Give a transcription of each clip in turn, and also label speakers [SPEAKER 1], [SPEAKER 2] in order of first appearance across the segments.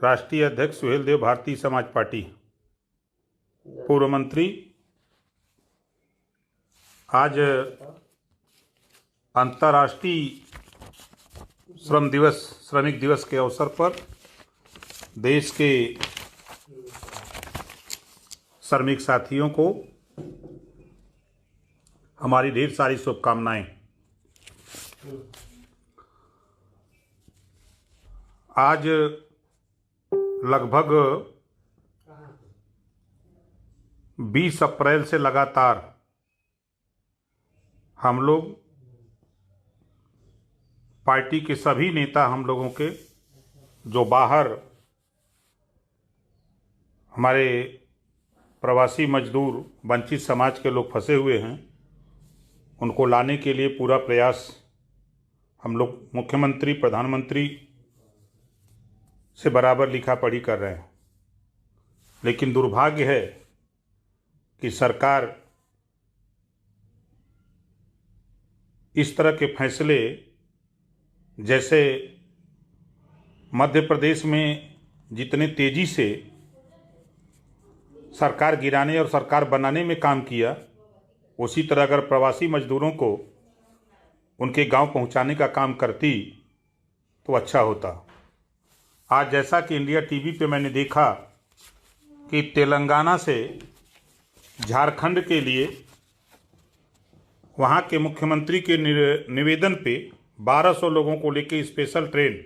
[SPEAKER 1] राष्ट्रीय अध्यक्ष सुहेल देव, भारतीय समाज पार्टी, पूर्व मंत्री। आज अंतर्राष्ट्रीय श्रमिक दिवस के अवसर पर देश के श्रमिक साथियों को हमारी ढेर सारी शुभकामनाएं। आज लगभग 20 अप्रैल से लगातार हम लोग पार्टी के सभी नेता, हम लोगों के जो बाहर हमारे प्रवासी मजदूर, वंचित समाज के लोग फंसे हुए हैं, उनको लाने के लिए पूरा प्रयास हम लोग मुख्यमंत्री, प्रधानमंत्री से बराबर लिखा पढ़ी कर रहे हैं। लेकिन दुर्भाग्य है कि सरकार इस तरह के फैसले, जैसे मध्य प्रदेश में जितने तेजी से सरकार गिराने और सरकार बनाने में काम किया, उसी तरह अगर प्रवासी मजदूरों को उनके गांव पहुंचाने का काम करती तो अच्छा होता। आज जैसा कि इंडिया टीवी पे मैंने देखा कि तेलंगाना से झारखंड के लिए वहाँ के मुख्यमंत्री के निवेदन पे 1200 लोगों को लेकर स्पेशल ट्रेन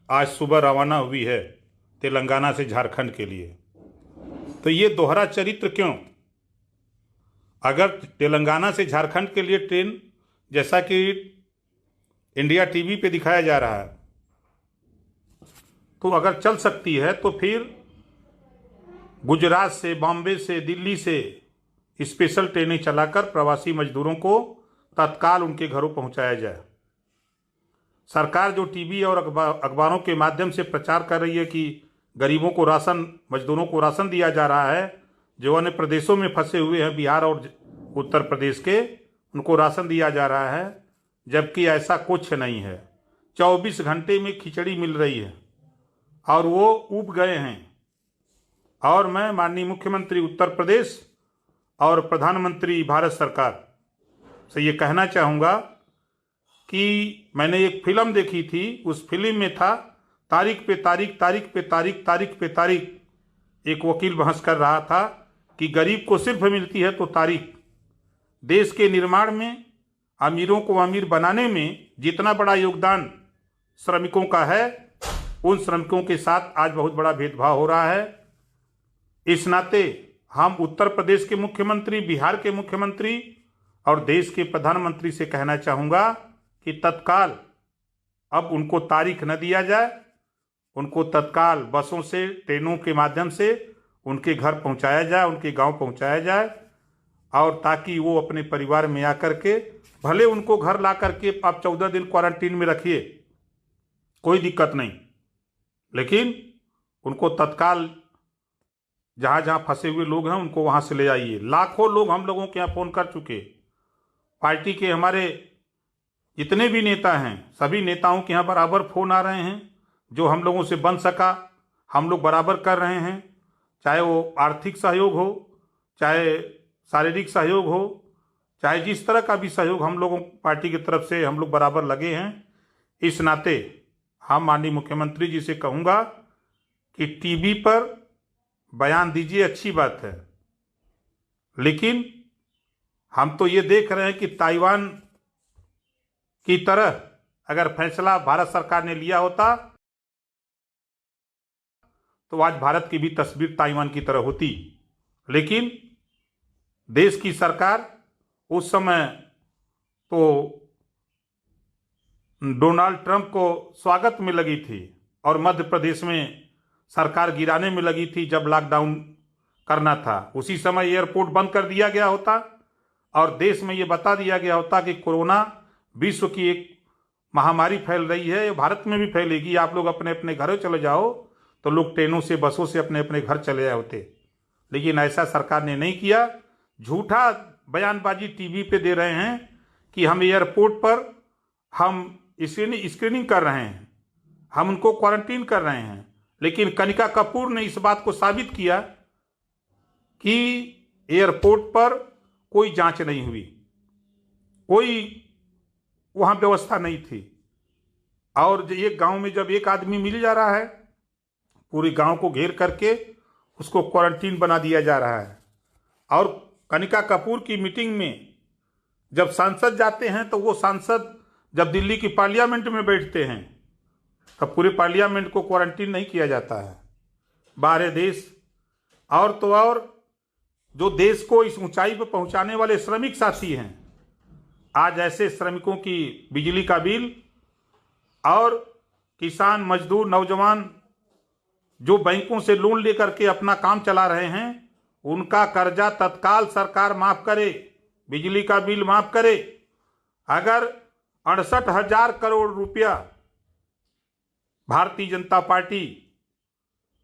[SPEAKER 1] आज सुबह रवाना हुई है तेलंगाना से झारखंड के लिए। तो ये दोहरा चरित्र क्यों? अगर तेलंगाना से झारखंड के लिए ट्रेन, जैसा कि इंडिया टीवी पे दिखाया जा रहा है, तो अगर चल सकती है तो फिर गुजरात से, बॉम्बे से, दिल्ली से स्पेशल ट्रेनें चलाकर प्रवासी मजदूरों को तत्काल उनके घरों पहुंचाया जाए। सरकार जो टीवी और अखबारों के माध्यम से प्रचार कर रही है कि गरीबों को राशन, मजदूरों को राशन दिया जा रहा है, जो अन्य प्रदेशों में फंसे हुए हैं, बिहार और उत्तर प्रदेश के, उनको राशन दिया जा रहा है, जबकि ऐसा कुछ नहीं है। 24 घंटे में खिचड़ी मिल रही है और वो ऊब गए हैं। और मैं माननीय मुख्यमंत्री उत्तर प्रदेश और प्रधानमंत्री भारत सरकार से ये कहना चाहूँगा कि मैंने एक फिल्म देखी थी, उस फिल्म में था तारीख पे तारीख, तारीख पे तारीख, तारीख पे तारीख। एक वकील बहस कर रहा था कि गरीब को सिर्फ मिलती है तो तारीख। देश के निर्माण में, अमीरों को अमीर बनाने में जितना बड़ा योगदान श्रमिकों का है, उन श्रमिकों के साथ आज बहुत बड़ा भेदभाव हो रहा है। इस नाते हम उत्तर प्रदेश के मुख्यमंत्री, बिहार के मुख्यमंत्री और देश के प्रधानमंत्री से कहना चाहूँगा कि तत्काल अब उनको तारीख न दिया जाए, उनको तत्काल बसों से, ट्रेनों के माध्यम से उनके घर पहुँचाया जाए, उनके गांव पहुँचाया जाए, और ताकि वो अपने परिवार में आकर के, भले उनको घर ला करके आप 14 दिन क्वारंटीन में रखिए, कोई दिक्कत नहीं, लेकिन उनको तत्काल जहाँ जहाँ फंसे हुए लोग हैं उनको वहाँ से ले आइए। लाखों लोग हम लोगों के यहाँ फ़ोन कर चुके, पार्टी के हमारे जितने भी नेता हैं, सभी नेताओं के यहाँ बराबर फ़ोन आ रहे हैं। जो हम लोगों से बन सका हम लोग बराबर कर रहे हैं, चाहे वो आर्थिक सहयोग हो, चाहे शारीरिक सहयोग हो, चाहे जिस तरह का भी सहयोग हम लोगों पार्टी की तरफ से हम लोग बराबर लगे हैं। इस नाते हम माननीय मुख्यमंत्री जी से कहूँगा कि टीवी पर बयान दीजिए, अच्छी बात है, लेकिन हम तो ये देख रहे हैं कि ताइवान की तरह अगर फैसला भारत सरकार ने लिया होता तो आज भारत की भी तस्वीर ताइवान की तरह होती। लेकिन देश की सरकार उस समय तो डोनाल्ड ट्रंप को स्वागत में लगी थी और मध्य प्रदेश में सरकार गिराने में लगी थी जब लॉकडाउन करना था। उसी समय एयरपोर्ट बंद कर दिया गया होता और देश में ये बता दिया गया होता कि कोरोना विश्व की एक महामारी फैल रही है, ये भारत में भी फैलेगी, आप लोग अपने अपने घरों चले जाओ। तो लोग ट्रेनों से, बसों से अपने अपने घर चले आए होते, लेकिन ऐसा सरकार ने नहीं किया। झूठा बयानबाजी टीवी पे दे रहे हैं कि हम एयरपोर्ट पर हम स्क्रीनिंग कर रहे हैं, हम उनको क्वारंटीन कर रहे हैं, लेकिन कनिका कपूर ने इस बात को साबित किया कि एयरपोर्ट पर कोई जांच नहीं हुई, कोई वहां व्यवस्था नहीं थी। और एक गांव में जब एक आदमी मिल जा रहा है, पूरे गांव को घेर करके उसको क्वारंटीन बना दिया जा रहा है। और कनिका कपूर की मीटिंग में जब सांसद जाते हैं तो वो सांसद जब दिल्ली की पार्लियामेंट में बैठते हैं तब पूरे पार्लियामेंट को क्वारंटीन नहीं किया जाता है। बाहर देश और तो और जो देश को इस ऊंचाई पर पहुंचाने वाले श्रमिक साथी हैं, आज ऐसे श्रमिकों की बिजली का बिल और किसान, मजदूर, नौजवान जो बैंकों से लोन लेकर के अपना काम चला रहे हैं, उनका कर्जा तत्काल सरकार माफ करे, बिजली का बिल माफ करे। अगर 68,000 करोड़ रुपया भारतीय जनता पार्टी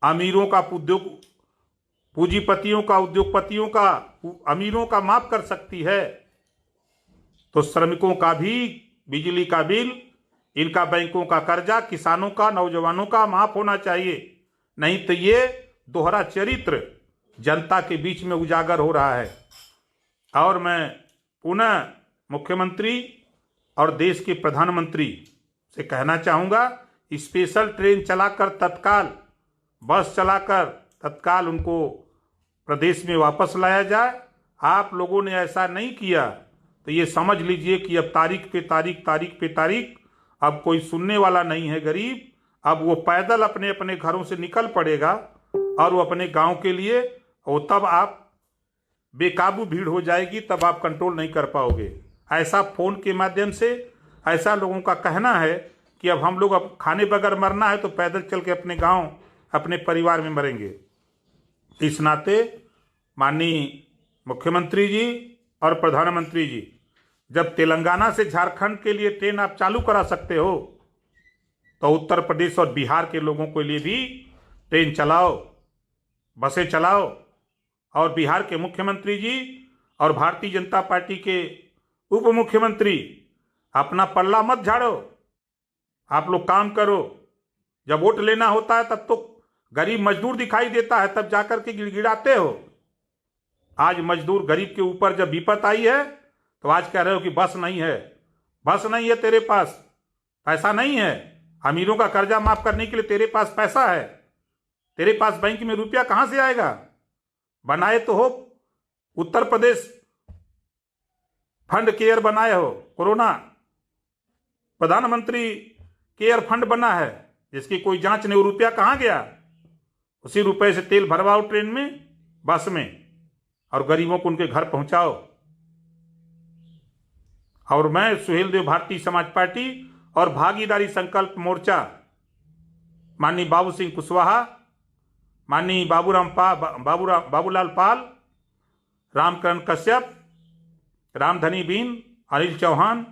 [SPEAKER 1] अमीरों का उद्योग, पूंजीपतियों का, उद्योगपतियों का, अमीरों का माफ कर सकती है, तो श्रमिकों का भी बिजली का बिल, इनका बैंकों का कर्जा, किसानों का, नौजवानों का माफ होना चाहिए। नहीं तो ये दोहरा चरित्र जनता के बीच में उजागर हो रहा है। और मैं पुनः मुख्यमंत्री और देश के प्रधानमंत्री से कहना चाहूँगा, स्पेशल ट्रेन चलाकर तत्काल, बस चलाकर तत्काल उनको प्रदेश में वापस लाया जाए। आप लोगों ने ऐसा नहीं किया तो ये समझ लीजिए कि अब तारीख पे तारीख अब कोई सुनने वाला नहीं है गरीब। अब वो पैदल अपने अपने घरों से निकल पड़ेगा और वो अपने गांव के लिए, और तब आप बेकाबू भीड़ हो जाएगी, तब आप कंट्रोल नहीं कर पाओगे। ऐसा फोन के माध्यम से ऐसा लोगों का कहना है कि अब हम लोग, अब खाने बगैर मरना है तो पैदल चल के अपने गांव, अपने परिवार में मरेंगे। इस नाते माननीय मुख्यमंत्री जी और प्रधानमंत्री जी, जब तेलंगाना से झारखंड के लिए ट्रेन आप चालू करा सकते हो तो उत्तर प्रदेश और बिहार के लोगों के लिए भी ट्रेन चलाओ, बसें चलाओ। और बिहार के मुख्यमंत्री जी और भारतीय जनता पार्टी के उप मुख्यमंत्री अपना पल्ला मत झाड़ो, आप लोग काम करो। जब वोट लेना होता है तब तो गरीब मजदूर दिखाई देता है, तब जाकर के गिड़गिड़ाते हो। आज मजदूर गरीब के ऊपर जब विपत आई है तो आज कह रहे हो कि बस नहीं है, बस नहीं है तेरे पास, पैसा नहीं है। अमीरों का कर्जा माफ करने के लिए तेरे पास पैसा है, तेरे पास बैंक में रुपया कहां से आएगा? बनाए तो हो, उत्तर प्रदेश फंड केयर बनाए हो, कोरोना प्रधानमंत्री केयर फंड बना है जिसकी कोई जांच नहीं, वो रुपया कहां गया? उसी रुपए से तेल भरवाओ ट्रेन में, बस में, और गरीबों को उनके घर पहुंचाओ। और मैं सुहेल देव, भारतीय समाज पार्टी और भागीदारी संकल्प मोर्चा, माननीय बाबू सिंह कुशवाहा, माननीय बाबूलाल पाल, रामकरण कश्यप, रामधनी बीन, अनिल चौहान,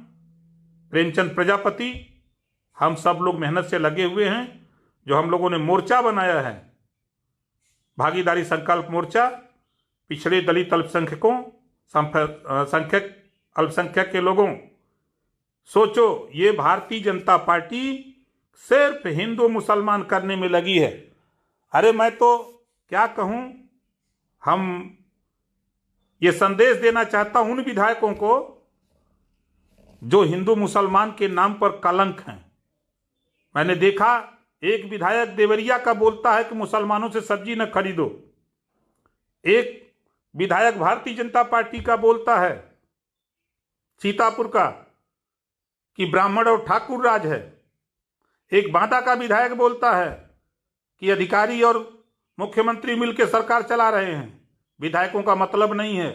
[SPEAKER 1] प्रेमचंद प्रजापति, हम सब लोग मेहनत से लगे हुए हैं। जो हम लोगों ने मोर्चा बनाया है, भागीदारी संकल्प मोर्चा, पिछड़े दलित अल्पसंख्यकों, अल्पसंख्यक के लोगों, सोचो ये भारतीय जनता पार्टी सिर्फ हिंदू मुसलमान करने में लगी है। अरे मैं तो क्या कहूं, हम ये संदेश देना चाहता हूं उन विधायकों को जो हिंदू मुसलमान के नाम पर कलंक हैं। मैंने देखा एक विधायक देवरिया का बोलता है कि मुसलमानों से सब्जी न खरीदो, एक विधायक भारतीय जनता पार्टी का बोलता है सीतापुर का कि ब्राह्मण और ठाकुर राज है, एक बांदा का विधायक बोलता है कि अधिकारी और मुख्यमंत्री मिलकर सरकार चला रहे हैं। विधायकों का मतलब नहीं है।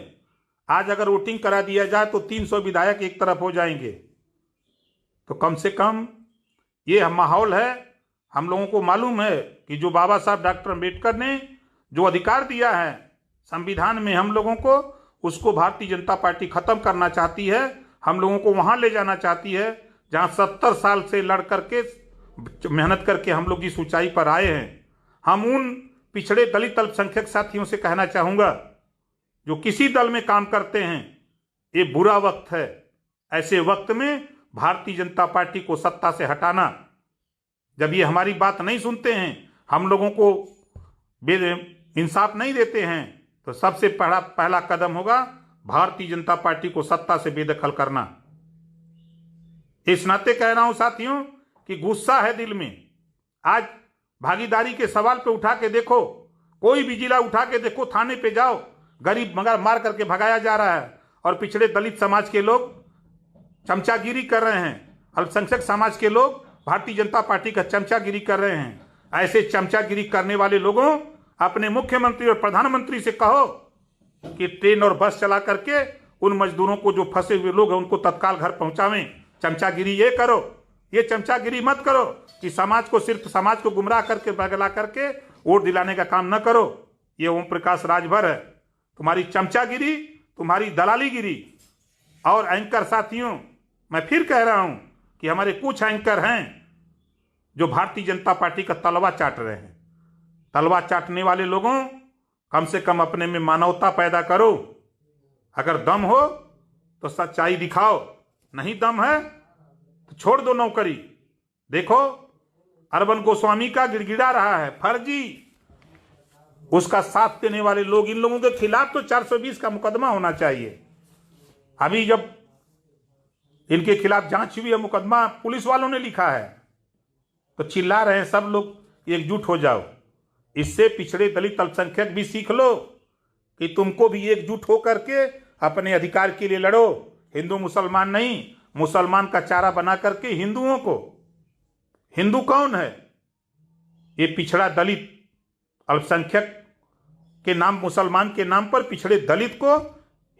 [SPEAKER 1] आज अगर वोटिंग करा दिया जाए तो 300 विधायक एक तरफ हो जाएंगे। तो कम से कम ये माहौल है। हम लोगों को मालूम है कि जो बाबा साहब डॉक्टर अम्बेडकर ने जो अधिकार दिया है संविधान में हम लोगों को, उसको भारतीय जनता पार्टी खत्म करना चाहती है। हम लोगों को वहां ले जाना चाहती है जहां 70 साल से लड़ करके, मेहनत करके हम लोग इस ऊंचाई पर आए हैं। हम उन पिछड़े दलित अल्पसंख्यक साथियों से कहना चाहूंगा जो किसी दल में काम करते हैं, ये बुरा वक्त है। ऐसे वक्त में भारतीय जनता पार्टी को सत्ता से हटाना, जब ये हमारी बात नहीं सुनते हैं, हम लोगों को इंसाफ नहीं देते हैं तो सबसे पहला कदम होगा भारतीय जनता पार्टी को सत्ता से बेदखल करना। इस नाते कह रहा हूं साथियों कि गुस्सा है दिल में। आज भागीदारी के सवाल पे उठा के देखो, कोई भी जिला उठा के देखो, थाने पे जाओ, गरीब मगर मार करके भगाया जा रहा है और पिछड़े दलित समाज के लोग चमचागिरी कर रहे हैं, अल्पसंख्यक समाज के लोग भारतीय जनता पार्टी का चमचागिरी कर रहे हैं। ऐसे चमचागिरी करने वाले लोगों अपने मुख्यमंत्री और प्रधानमंत्री से कहो कि ट्रेन और बस चला करके उन मजदूरों को, जो फंसे हुए लोग हैं, उनको तत्काल घर पहुंचावें। चमचागिरी ये करो, ये चमचागिरी मत करो कि समाज को सिर्फ समाज को गुमराह करके बगला करके वोट दिलाने का काम न करो। ये ओम प्रकाश राजभर है, तुम्हारी चमचागिरी, तुम्हारी दलालीगिरी। और एंकर साथियों, मैं फिर कह रहा हूं कि हमारे कुछ एंकर हैं जो भारतीय जनता पार्टी का तलवा चाट रहे हैं। तलवा चाटने वाले लोगों, कम से कम अपने में मानवता पैदा करो। अगर दम हो तो सच्चाई दिखाओ, नहीं दम है तो छोड़ दो नौकरी। देखो अरविंद गोस्वामी का गिड़गिड़ा रहा है फर्जी, उसका साथ देने वाले लोग, इन लोगों के खिलाफ तो 420 का मुकदमा होना चाहिए। अभी जब इनके खिलाफ जांच हुई है, मुकदमा पुलिस वालों ने लिखा है, तो चिल्ला रहे हैं सब लोग एकजुट हो जाओ। इससे पिछड़े दलित अल्पसंख्यक भी सीख लो कि तुमको भी एकजुट होकर के अपने अधिकार के लिए लड़ो। हिंदू मुसलमान नहीं, मुसलमान का चारा बना करके हिंदुओं को, हिंदू कौन है? ये पिछड़ा दलित अल्पसंख्यक के नाम, मुसलमान के नाम पर पिछड़े दलित को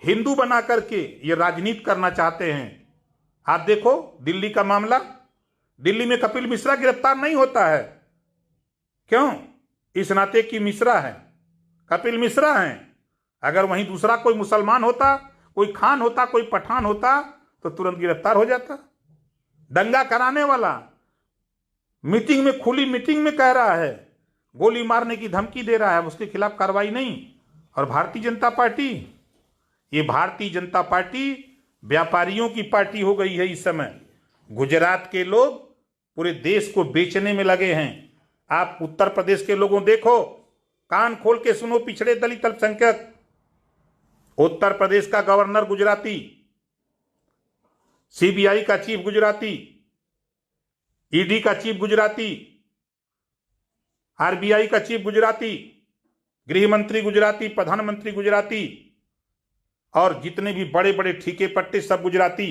[SPEAKER 1] हिंदू बना करके ये राजनीति करना चाहते हैं। आप देखो दिल्ली का मामला, दिल्ली में कपिल मिश्रा गिरफ्तार नहीं होता है, क्यों? इस नाते की मिश्रा है, कपिल मिश्रा हैं। अगर वहीं दूसरा कोई मुसलमान होता, कोई खान होता, कोई पठान होता तो तुरंत गिरफ्तार हो जाता। दंगा कराने वाला मीटिंग में, खुली मीटिंग में कह रहा है, गोली मारने की धमकी दे रहा है, उसके खिलाफ कार्रवाई नहीं। और भारतीय जनता पार्टी, ये भारतीय जनता पार्टी व्यापारियों की पार्टी हो गई है इस समय। गुजरात के लोग पूरे देश को बेचने में लगे हैं। आप उत्तर प्रदेश के लोगों देखो, कान खोल के सुनो, पिछड़े दलित अल्पसंख्यक, उत्तर प्रदेश का गवर्नर गुजराती, सीबीआई का चीफ गुजराती, ईडी का चीफ गुजराती, आरबीआई का चीफ गुजराती, गृह मंत्री गुजराती, प्रधानमंत्री गुजराती, और जितने भी बड़े बड़े ठीके पट्टे सब गुजराती।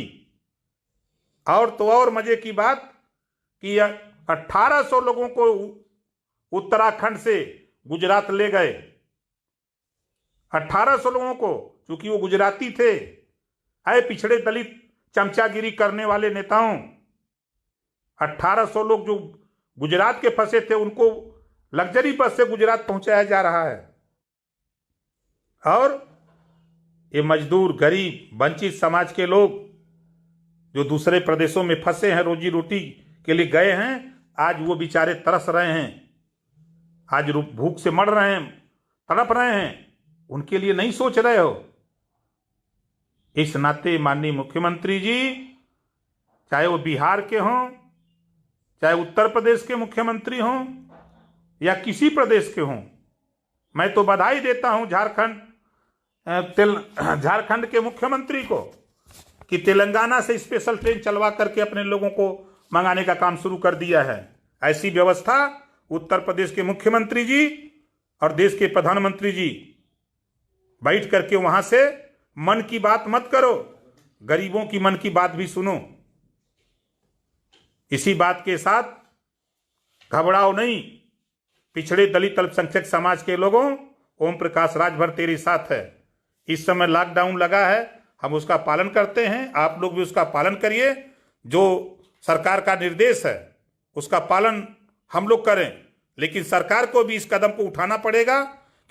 [SPEAKER 1] और तो और मजे की बात कि 1800 लोगों को उत्तराखंड से गुजरात ले गए। 1800 लोगों को, क्योंकि वो गुजराती थे। आए पिछड़े दलित चमचागिरी करने वाले नेताओं, 1800 लोग जो गुजरात के फंसे थे उनको लग्जरी बस से गुजरात पहुंचाया जा रहा है। और ये मजदूर, गरीब, वंचित समाज के लोग जो दूसरे प्रदेशों में फंसे हैं, रोजी रोटी के लिए गए हैं, आज वो बेचारे तरस रहे हैं, आज भूख से मर रहे हैं, तड़प रहे हैं। उनके लिए नहीं सोच रहे हो। इस नाते माननीय मुख्यमंत्री जी, चाहे वो बिहार के हों, चाहे उत्तर प्रदेश के मुख्यमंत्री हों या किसी प्रदेश के हों, मैं तो बधाई देता हूं झारखंड के मुख्यमंत्री को कि तेलंगाना से स्पेशल ट्रेन चलवा करके अपने लोगों को मंगाने का काम शुरू कर दिया है। ऐसी व्यवस्था उत्तर प्रदेश के मुख्यमंत्री जी और देश के प्रधानमंत्री जी बैठ करके वहां से मन की बात मत करो, गरीबों की मन की बात भी सुनो। इसी बात के साथ घबराओ नहीं, पिछड़े दलित अल्पसंख्यक समाज के लोगों, ओम प्रकाश राजभर तेरे साथ है। इस समय लॉकडाउन लगा है, हम उसका पालन करते हैं, आप लोग भी उसका पालन करिए। जो सरकार का निर्देश है उसका पालन हम लोग करें, लेकिन सरकार को भी इस कदम को उठाना पड़ेगा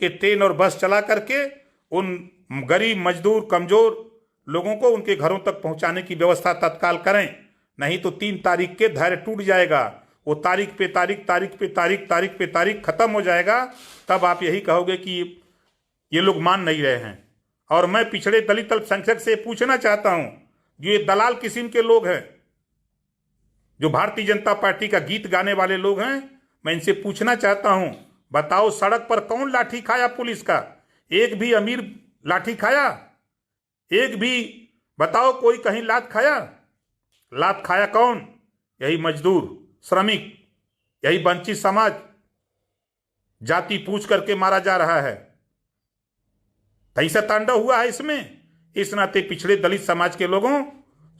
[SPEAKER 1] कि ट्रेन और बस चला करके उन गरीब, मजदूर, कमजोर लोगों को उनके घरों तक पहुंचाने की व्यवस्था तत्काल करें। नहीं तो 3 तारीख के धैर्य टूट जाएगा, वो तारीख पे तारीख खत्म हो जाएगा। तब आप यही कहोगे कि ये लोग मान नहीं रहे हैं। और मैं पिछड़े दलित अल्पसंख्यक से पूछना चाहता हूं, जो ये दलाल किस्म के लोग हैं, जो भारतीय जनता पार्टी का गीत गाने वाले लोग हैं, मैं इनसे पूछना चाहता हूं, बताओ सड़क पर कौन लाठी खाया पुलिस का? एक भी अमीर लाठी खाया? एक भी बताओ कोई कहीं लात खाया? लात खाया कौन? यही मजदूर, श्रमिक, यही वंचित समाज जाति पूछ करके मारा जा रहा है। ऐसा तांडव हुआ है इसमें। इस नाते पिछड़े दलित समाज के लोगों,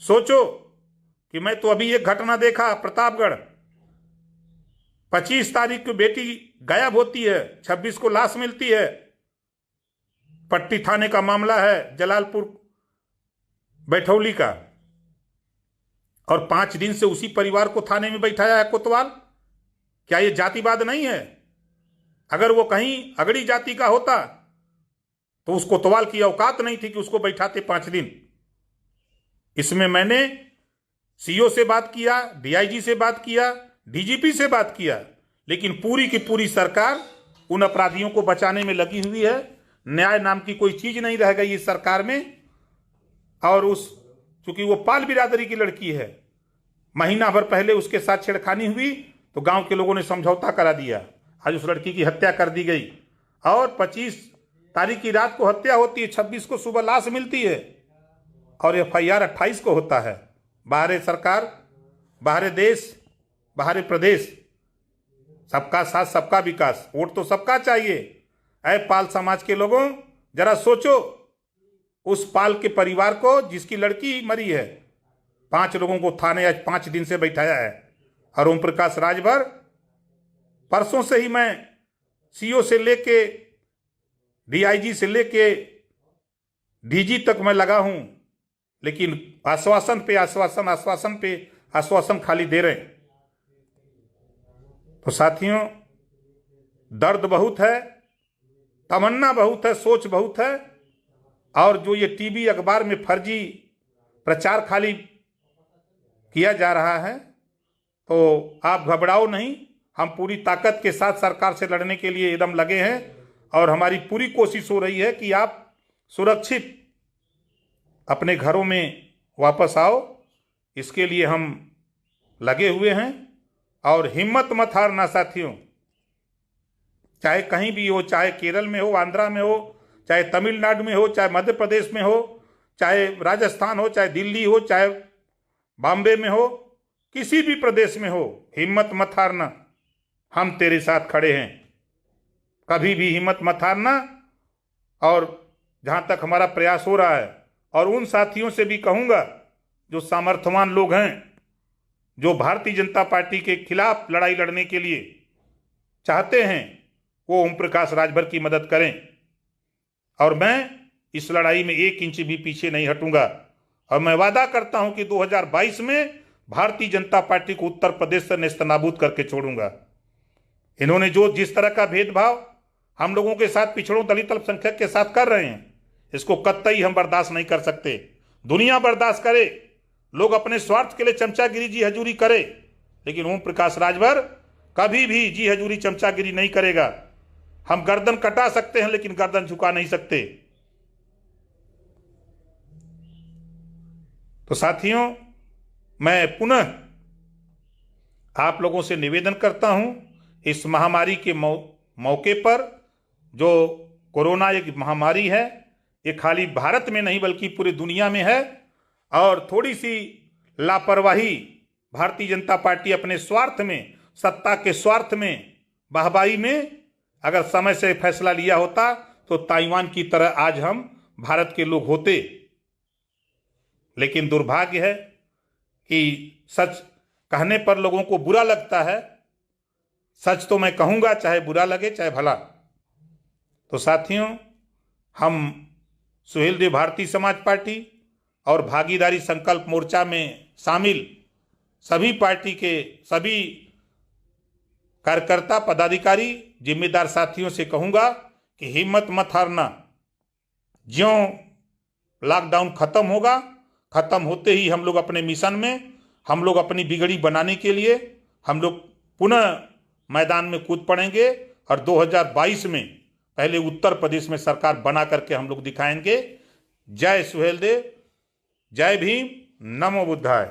[SPEAKER 1] सोचो कि मैं तो अभी एक घटना देखा प्रतापगढ़, 25 तारीख को बेटी गायब होती है, 26 को लाश मिलती है। पट्टी थाने का मामला है, जलालपुर बैठौली का, और 5 दिन से उसी परिवार को थाने में बैठाया है कोतवाल। क्या ये जातिवाद नहीं है? अगर वो कहीं अगड़ी जाति का होता तो उस कोतवाल की औकात नहीं थी कि उसको बैठाते 5 दिन। इसमें मैंने सीओ से बात किया, डीआईजी से बात किया, डीजीपी से बात किया, लेकिन पूरी की पूरी सरकार उन अपराधियों को बचाने में लगी हुई है। न्याय नाम की कोई चीज नहीं रह गई इस सरकार में। और चूंकि वो पाल बिरादरी की लड़की है, महीना भर पहले उसके साथ छेड़खानी हुई तो गांव के लोगों ने समझौता करा दिया। आज उस लड़की की हत्या कर दी गई और 25 तारीख की रात को हत्या होती है, 26 को सुबह लाश मिलती है और एफआईआर 28 को होता है। बाहरे सरकार, बाहरे देश, बाहरे प्रदेश, सबका साथ सबका विकास। वोट तो सबका चाहिए। ऐ पाल समाज के लोगों, जरा सोचो उस पाल के परिवार को जिसकी लड़की मरी है। 5 लोगों को थाने आज 5 दिन से बैठाया है। और ओम प्रकाश राजभर, परसों से ही मैं सीओ से लेके डीआईजी से लेके डीजी तक मैं लगा हूं, लेकिन आश्वासन पे आश्वासन, आश्वासन पे आश्वासन खाली दे रहे हैं। तो साथियों, दर्द बहुत है, तमन्ना बहुत है, सोच बहुत है। और जो ये टीवी अखबार में फर्जी प्रचार खाली किया जा रहा है, तो आप घबराओ नहीं। हम पूरी ताकत के साथ सरकार से लड़ने के लिए एकदम लगे हैं और हमारी पूरी कोशिश हो रही है कि आप सुरक्षित अपने घरों में वापस आओ। इसके लिए हम लगे हुए हैं। और हिम्मत मत हारना साथियों, चाहे कहीं भी हो, चाहे केरल में हो, आंध्रा में हो, चाहे तमिलनाडु में हो, चाहे मध्य प्रदेश में हो, चाहे राजस्थान हो, चाहे दिल्ली हो, चाहे बॉम्बे में हो, किसी भी प्रदेश में हो, हिम्मत मत हारना। हम तेरे साथ खड़े हैं। कभी भी हिम्मत मत हारना। और जहां तक हमारा प्रयास हो रहा है, और उन साथियों से भी कहूंगा जो सामर्थ्यवान लोग हैं, जो भारतीय जनता पार्टी के खिलाफ लड़ाई लड़ने के लिए चाहते हैं, वो ओम प्रकाश राजभर की मदद करें। और मैं इस लड़ाई में 1 इंच भी पीछे नहीं हटूंगा। और मैं वादा करता हूं कि 2022 में भारतीय जनता पार्टी को उत्तर प्रदेश से नेस्तनाबूद करके छोड़ूंगा। इन्होंने जो जिस तरह का भेदभाव हम लोगों के साथ, पिछड़ों, दलित, अल्पसंख्यक के साथ कर रहे हैं, इसको कतई हम बर्दाश्त नहीं कर सकते। दुनिया बर्दाश्त करे, लोग अपने स्वार्थ के लिए चमचागिरी, जी हजूरी करे, लेकिन ओम प्रकाश राजभर कभी भी जी हजूरी, चमचागिरी नहीं करेगा। हम गर्दन कटा सकते हैं लेकिन गर्दन झुका नहीं सकते। तो साथियों, मैं पुनः आप लोगों से निवेदन करता हूं, इस महामारी के मौके पर, जो कोरोना एक महामारी है, ये खाली भारत में नहीं बल्कि पूरी दुनिया में है। और थोड़ी सी लापरवाही भारतीय जनता पार्टी अपने स्वार्थ में, सत्ता के स्वार्थ में, वाहवाही में अगर समय से फैसला लिया होता तो ताइवान की तरह आज हम भारत के लोग होते। लेकिन दुर्भाग्य है कि सच कहने पर लोगों को बुरा लगता है। सच तो मैं कहूंगा, चाहे बुरा लगे चाहे भला। तो साथियों, हम सुहेलदेव भारतीय समाज पार्टी और भागीदारी संकल्प मोर्चा में शामिल सभी पार्टी के सभी कार्यकर्ता, पदाधिकारी, जिम्मेदार साथियों से कहूंगा कि हिम्मत मत हारना। ज्यों लॉकडाउन खत्म होगा, खत्म होते ही हम लोग अपने मिशन में, हम लोग अपनी बिगड़ी बनाने के लिए हम लोग पुनः मैदान में कूद पड़ेंगे। और 2022 में पहले उत्तर प्रदेश में सरकार बना करके हम लोग दिखाएंगे। जय सुहेलदेव, जय भीम, नमो बुद्धाय।